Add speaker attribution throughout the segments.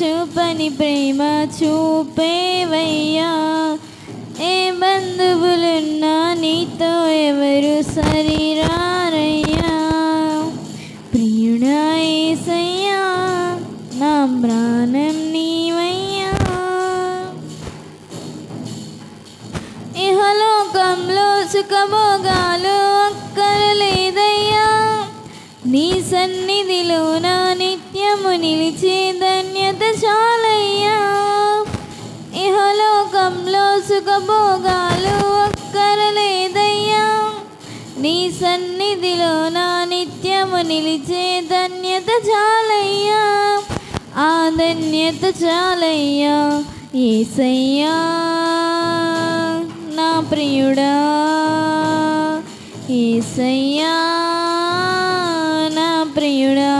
Speaker 1: చూపని ప్రేమ చూపేవయ్యా. ఏ బంధువులున్నా నీతో ఎవరు సరిరారయ్యా. ప్రియుడా యేసయ్యా నా ప్రాణం నీవయ్యా. ఇహలోకంలో సుఖభోగాలు అక్కరలేదయ్యా. నీ సన్నిధిలో నా నిత్యము నిలిచే ధన్యత చాలయ్యా. ఇహలోకంలో సుఖభోగాలు అక్కరలేదయ్యా. నీ సన్నిధిలో నా నిత్యము నిలిచే ధన్యత చాలయ్యా. ఆ ధన్యత చాలయ్యా. యేసయ్యా నా ప్రియుడా, యేసయ్యా నా ప్రియుడా.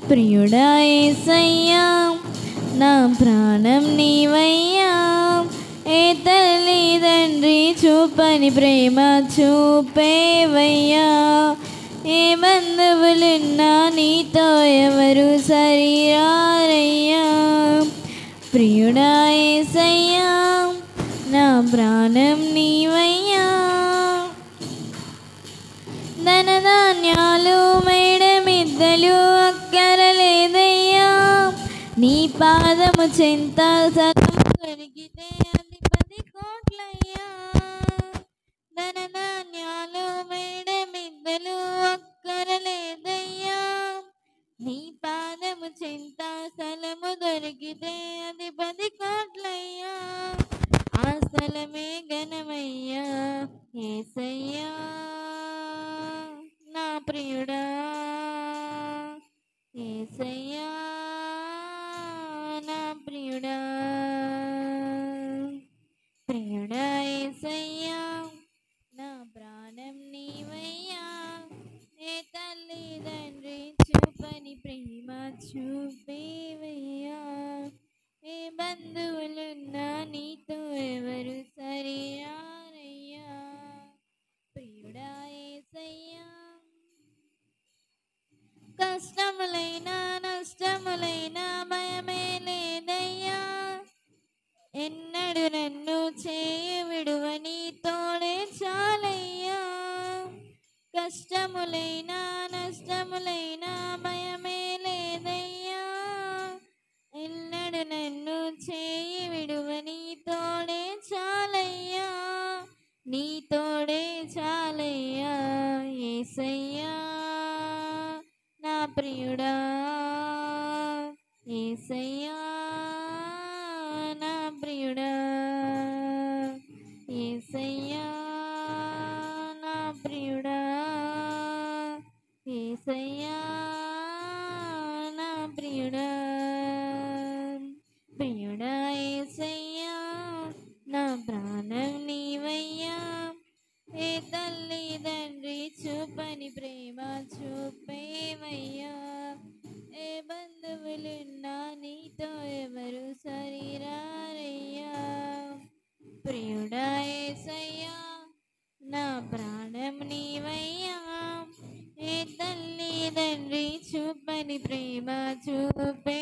Speaker 1: ప్రియుడా యేసయ్యా నా ప్రాణం నీవయ్యా. ఏ తల్లి తండ్రి చూపని ప్రేమ చూపేవయ్యా. ఏ బంధువులున్నా నీతో ఎవరు సరిరారయ్యా. ప్రియుడా యేసయ్యా నా ప్రాణం నీవయ్యా. ధనధాన్యాలు మేడమిద్దలు అక్కరలేదయ్యా. నీ పాదము చెంత సతము దొరికితే అది 10 కోట్లయ్యా. ధనధాన్యాలు మేడమిద్దలు అక్కరలేదయ్యా. నీ పాదము చెంత స్థలము దొరికితే అది 10 కోట్లయ్యా. ఆ స్థలమే ఘనమయ్యా. యేసయ్యా నా ప్రియుడా, యేసయ్యా నా ప్రియుడా. ప్రియుడా యేసయ్యా నా ప్రాణం నీవయ్యా. ఏ తల్లి తండ్రి చూపని ప్రేమ చూపేవయ్యా. ఏ బంధువులున్నా నీతో ఎవరు సరిరారయ్యా. ప్రియుడా యేసయ్యా కష్టములైనా నష్టములైనా భయమే లేదయ్యా. ఎన్నడు నన్ను చేయి విడువని తోడే చాలయ్యా. కష్టములైనా నష్టములైనా భయమే లేదయ్యా. ఎన్నడు నన్ను చేయి విడువని తోడే చాలయ్యా. నీ తోడే చాలయ్యా. యేసయ్యా నా ప్రియుడా, యేసయ్యా నా ప్రియుడా. యేసయ్యా నా ప్రియుడా, యేసయ్యా నా ప్రియుడా. ప్రియుడా యేసయ్యా నా ప్రాణం నీవయ్యా. ఏ తల్లి తండ్రి చూపని ప్రేమ చూపేవయ్యా. ఏ బంధువులున్నా నీతో ఎవరు సరిరారయ్యా. ప్రియుడా యేసయ్యా నా ప్రాణం నీవయ్యా. ఏ తల్లి తండ్రి చూపని ప్రేమ చూపే